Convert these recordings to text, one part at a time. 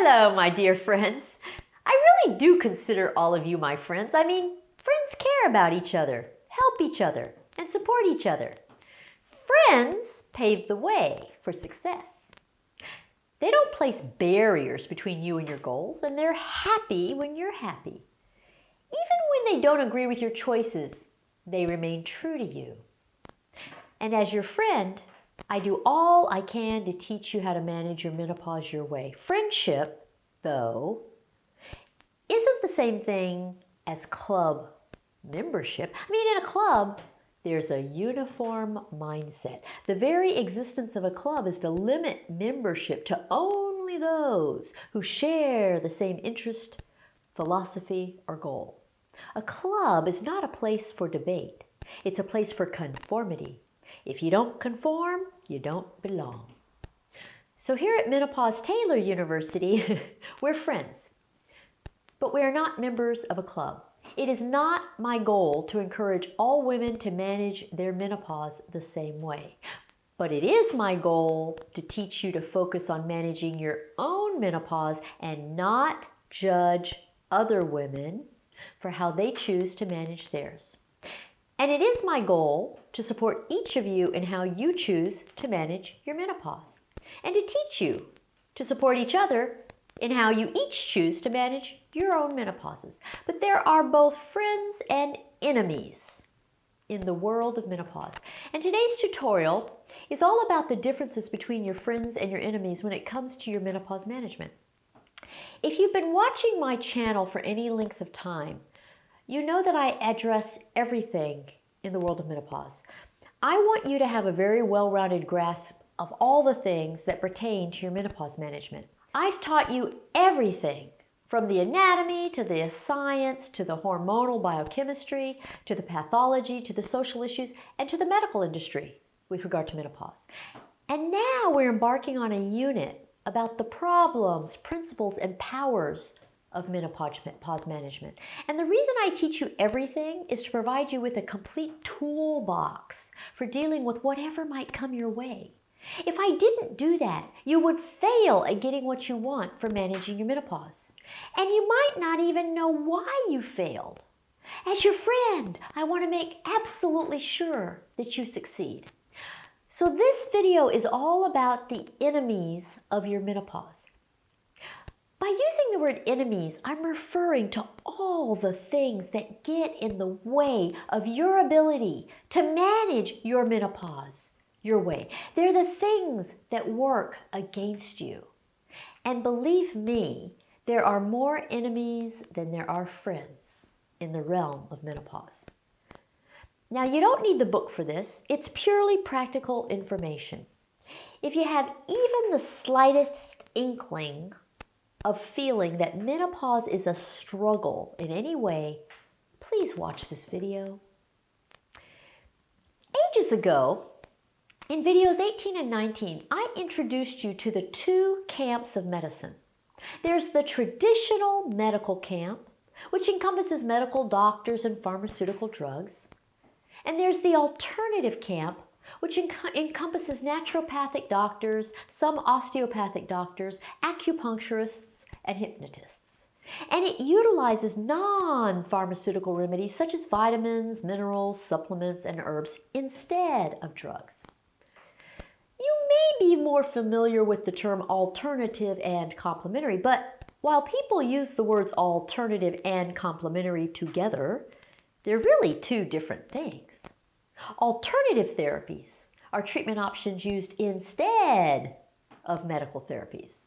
Hello, my dear friends. I really do consider all of you my friends. I mean, friends care about each other, help each other, and support each other. Friends pave the way for success. They don't place barriers between you and your goals, and they're happy when you're happy. Even when they don't agree with your choices, they remain true to you. And as your friend, I do all I can to teach you how to manage your menopause your way. Friendship, though, isn't the same thing as club membership. I mean, in a club, there's a uniform mindset. The very existence of a club is to limit membership to only those who share the same interest, philosophy, or goal. A club is not a place for debate. It's a place for conformity. If you don't conform, you don't belong. So here at Menopause Taylor University, we're friends, but we are not members of a club. It is not my goal to encourage all women to manage their menopause the same way. But it is my goal to teach you to focus on managing your own menopause and not judge other women for how they choose to manage theirs. And it is my goal to support each of you in how you choose to manage your menopause, and to teach you to support each other in how you each choose to manage your own menopauses. But there are both friends and enemies in the world of menopause. And today's tutorial is all about the differences between your friends and your enemies when it comes to your menopause management. If you've been watching my channel for any length of time, you know that I address everything in the world of menopause. I want you to have a very well-rounded grasp of all the things that pertain to your menopause management. I've taught you everything from the anatomy to the science to the hormonal biochemistry to the pathology to the social issues and to the medical industry with regard to menopause. And now we're embarking on a unit about the problems, principles, and powers of menopause management. And the reason I teach you everything is to provide you with a complete toolbox for dealing with whatever might come your way. If I didn't do that, you would fail at getting what you want for managing your menopause. And you might not even know why you failed. As your friend, I want to make absolutely sure that you succeed. So this video is all about the enemies of your menopause. By using the word enemies, I'm referring to all the things that get in the way of your ability to manage your menopause your way. They're the things that work against you. And believe me, there are more enemies than there are friends in the realm of menopause. Now, you don't need the book for this. It's purely practical information. If you have even the slightest inkling of feeling that menopause is a struggle in any way, please watch this video. Ages ago, in videos 18 and 19, I introduced you to the two camps of medicine. There's the traditional medical camp, which encompasses medical doctors and pharmaceutical drugs. And there's the alternative camp, which encompasses naturopathic doctors, some osteopathic doctors, acupuncturists, and hypnotists. And it utilizes non-pharmaceutical remedies such as vitamins, minerals, supplements, and herbs instead of drugs. You may be more familiar with the term alternative and complementary, but while people use the words alternative and complementary together, they're really two different things. Alternative therapies are treatment options used instead of medical therapies.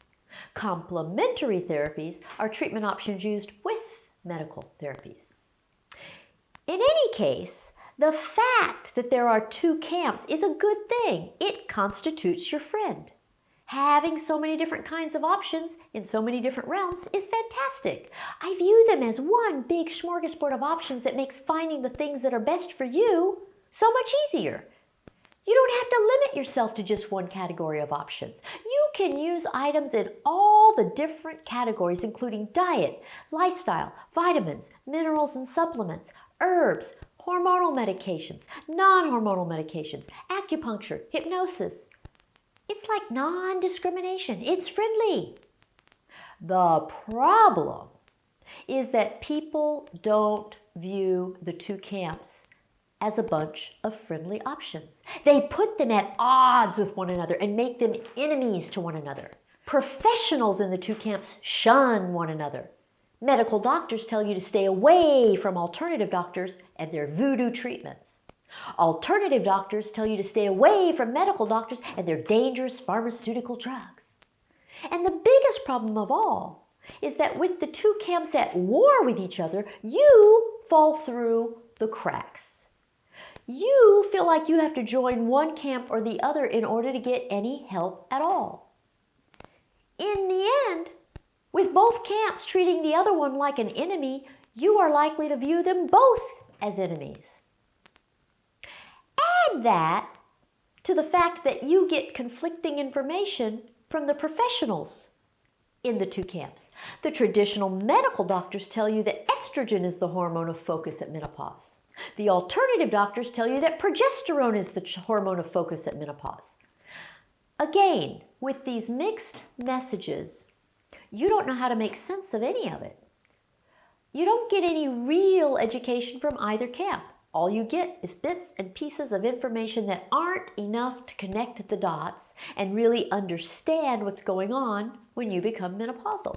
Complementary therapies are treatment options used with medical therapies. In any case, the fact that there are two camps is a good thing. It constitutes your friend. Having so many different kinds of options in so many different realms is fantastic. I view them as one big smorgasbord of options that makes finding the things that are best for you so much easier. You don't have to limit yourself to just one category of options. You can use items in all the different categories, including diet, lifestyle, vitamins, minerals and supplements, herbs, hormonal medications, non-hormonal medications, acupuncture, hypnosis. It's like non-discrimination. It's friendly. The problem is that people don't view the two camps as a bunch of friendly options. They put them at odds with one another and make them enemies to one another. Professionals in the two camps shun one another. Medical doctors tell you to stay away from alternative doctors and their voodoo treatments. Alternative doctors tell you to stay away from medical doctors and their dangerous pharmaceutical drugs. And the biggest problem of all is that with the two camps at war with each other, you fall through the cracks. You feel like you have to join one camp or the other in order to get any help at all. In the end, with both camps treating the other one like an enemy, you are likely to view them both as enemies. Add that to the fact that you get conflicting information from the professionals in the two camps. The traditional medical doctors tell you that estrogen is the hormone of focus at menopause. The alternative doctors tell you that progesterone is the hormone of focus at menopause. Again, with these mixed messages, you don't know how to make sense of any of it. You don't get any real education from either camp. All you get is bits and pieces of information that aren't enough to connect the dots and really understand what's going on when you become menopausal.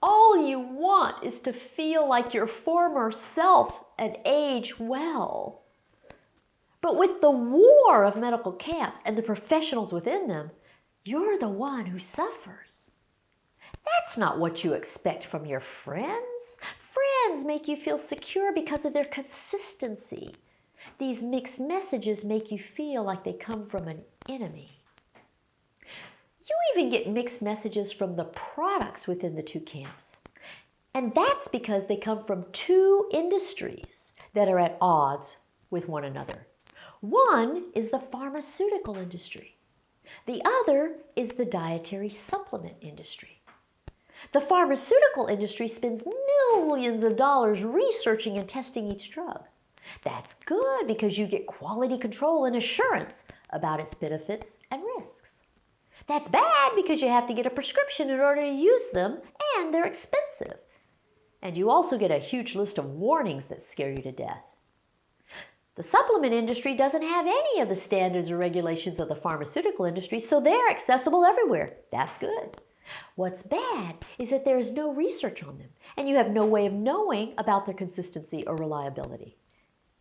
All you want is to feel like your former self and age well. But with the war of medical camps and the professionals within them, you're the one who suffers. That's not what you expect from your friends. Friends make you feel secure because of their consistency. These mixed messages make you feel like they come from an enemy. You even get mixed messages from the products within the two camps. And that's because they come from two industries that are at odds with one another. One is the pharmaceutical industry. The other is the dietary supplement industry. The pharmaceutical industry spends millions of dollars researching and testing each drug. That's good because you get quality control and assurance about its benefits and risks. That's bad because you have to get a prescription in order to use them, and they're expensive. And you also get a huge list of warnings that scare you to death. The supplement industry doesn't have any of the standards or regulations of the pharmaceutical industry, so they're accessible everywhere. That's good. What's bad is that there is no research on them, and you have no way of knowing about their consistency or reliability.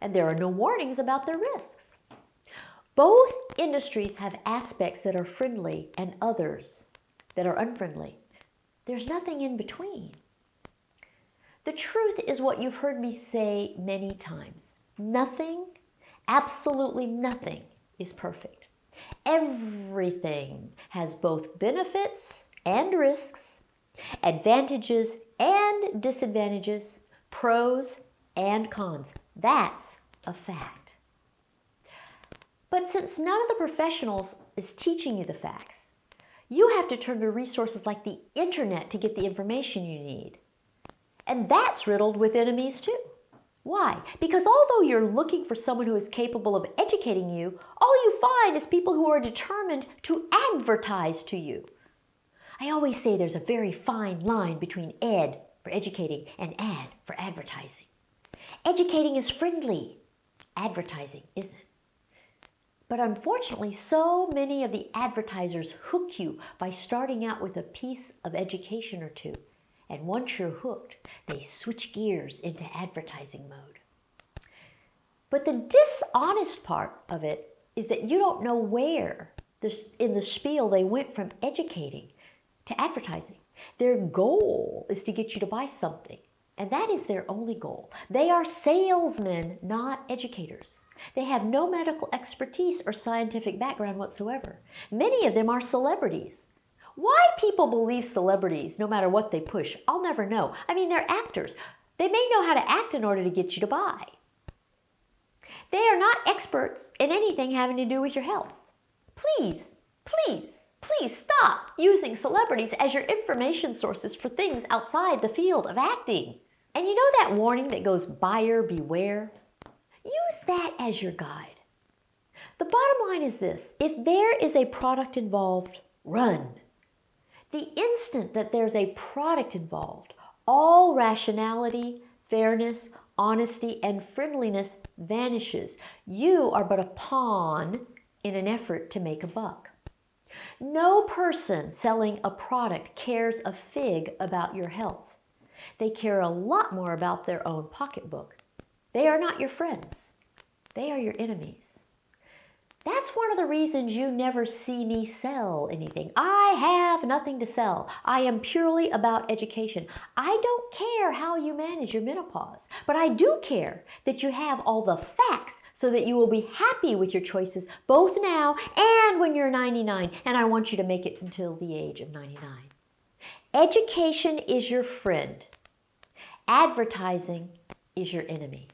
And there are no warnings about their risks. Both industries have aspects that are friendly and others that are unfriendly. There's nothing in between. The truth is what you've heard me say many times. Nothing, absolutely nothing, is perfect. Everything has both benefits and risks, advantages and disadvantages, pros and cons. That's a fact. But since none of the professionals is teaching you the facts, you have to turn to resources like the internet to get the information you need. And that's riddled with enemies too. Why? Because although you're looking for someone who is capable of educating you, all you find is people who are determined to advertise to you. I always say there's a very fine line between ed for educating and ad for advertising. Educating is friendly. Advertising isn't. But unfortunately, so many of the advertisers hook you by starting out with a piece of education or two. And once you're hooked, they switch gears into advertising mode. But the dishonest part of it is that you don't know where in the spiel they went from educating to advertising. Their goal is to get you to buy something, and that is their only goal. They are salesmen, not educators. They have no medical expertise or scientific background whatsoever. Many of them are celebrities. Why people believe celebrities, no matter what they push, I'll never know. I mean, they're actors. They may know how to act in order to get you to buy. They are not experts in anything having to do with your health. Please, please, please stop using celebrities as your information sources for things outside the field of acting. And you know that warning that goes, buyer beware? Use that as your guide. The bottom line is this: if there is a product involved, run. The instant that there's a product involved, all rationality, fairness, honesty, and friendliness vanishes. You are but a pawn in an effort to make a buck. No person selling a product cares a fig about your health. They care a lot more about their own pocketbook. They are not your friends. They are your enemies. That's one of the reasons you never see me sell anything. I have nothing to sell. I am purely about education. I don't care how you manage your menopause, but I do care that you have all the facts so that you will be happy with your choices both now and when you're 99, and I want you to make it until the age of 99. Education is your friend. Advertising is your enemy.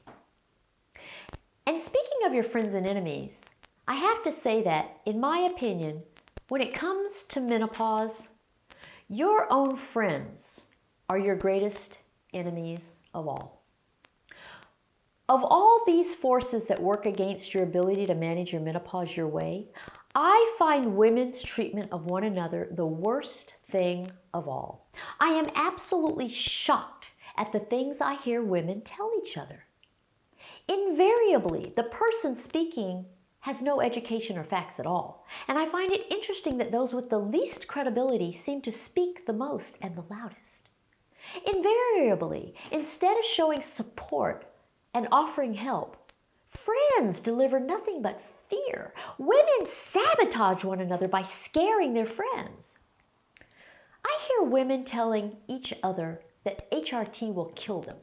And speaking of your friends and enemies, I have to say that, in my opinion, when it comes to menopause, your own friends are your greatest enemies of all. Of all these forces that work against your ability to manage your menopause your way, I find women's treatment of one another the worst thing of all. I am absolutely shocked at the things I hear women tell each other. Invariably, the person speaking has no education or facts at all. And I find it interesting that those with the least credibility seem to speak the most and the loudest. Invariably, instead of showing support and offering help, friends deliver nothing but fear. Women sabotage one another by scaring their friends. I hear women telling each other that HRT will kill them.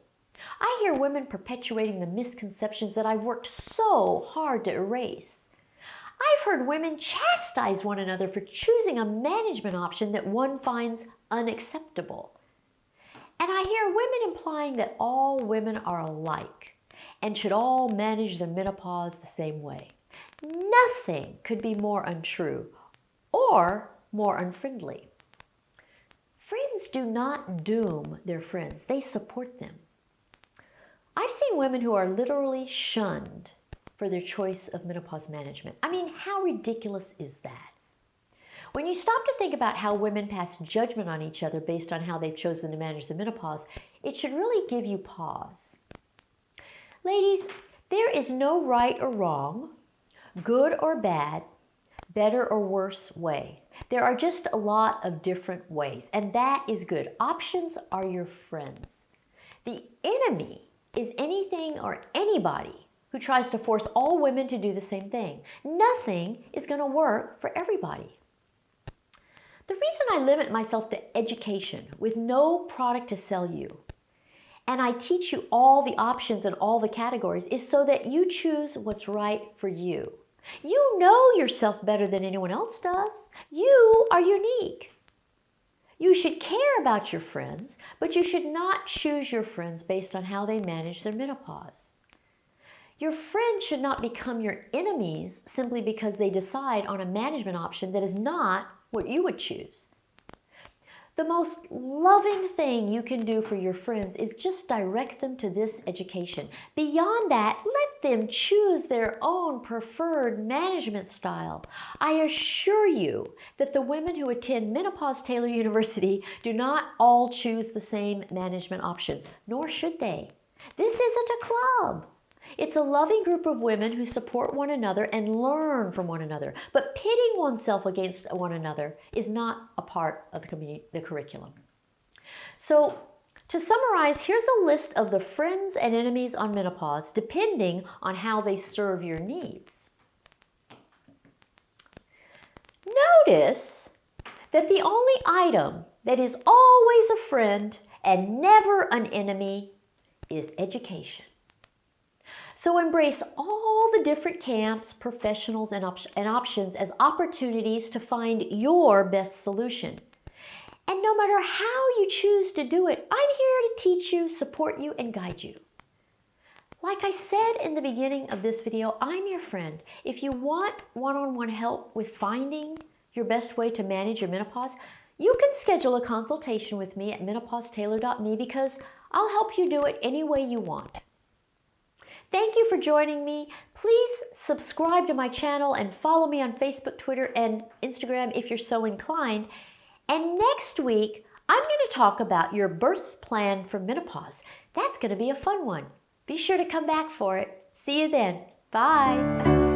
I hear women perpetuating the misconceptions that I've worked so hard to erase. I've heard women chastise one another for choosing a management option that one finds unacceptable. And I hear women implying that all women are alike and should all manage their menopause the same way. Nothing could be more untrue or more unfriendly. Friends do not doom their friends, they support them. I've seen women who are literally shunned for their choice of menopause management. I mean, how ridiculous is that? When you stop to think about how women pass judgment on each other based on how they've chosen to manage the menopause, it should really give you pause. Ladies, there is no right or wrong, good or bad, better or worse way. There are just a lot of different ways, and that is good. Options are your friends. The enemy is anything or anybody who tries to force all women to do the same thing. Nothing is going to work for everybody. The reason I limit myself to education with no product to sell you, and I teach you all the options and all the categories, is so that you choose what's right for you. You know yourself better than anyone else does. You are unique. You should care about your friends, but you should not choose your friends based on how they manage their menopause. Your friends should not become your enemies simply because they decide on a management option that is not what you would choose. The most loving thing you can do for your friends is just direct them to this education. Beyond that, let them choose their own preferred management style. I assure you that the women who attend Menopause Taylor University do not all choose the same management options, nor should they. This isn't a club. It's a loving group of women who support one another and learn from one another. But pitting oneself against one another is not a part of the curriculum. So, to summarize, here's a list of the friends and enemies on menopause, depending on how they serve your needs. Notice that the only item that is always a friend and never an enemy is education. So embrace all the different camps, professionals, and options as opportunities to find your best solution. And no matter how you choose to do it, I'm here to teach you, support you, and guide you. Like I said in the beginning of this video, I'm your friend. If you want one-on-one help with finding your best way to manage your menopause, you can schedule a consultation with me at menopausetaylor.me because I'll help you do it any way you want. Thank you for joining me. Please subscribe to my channel and follow me on Facebook, Twitter, and Instagram if you're so inclined. And next week, I'm going to talk about your birth plan for menopause. That's going to be a fun one. Be sure to come back for it. See you then. Bye.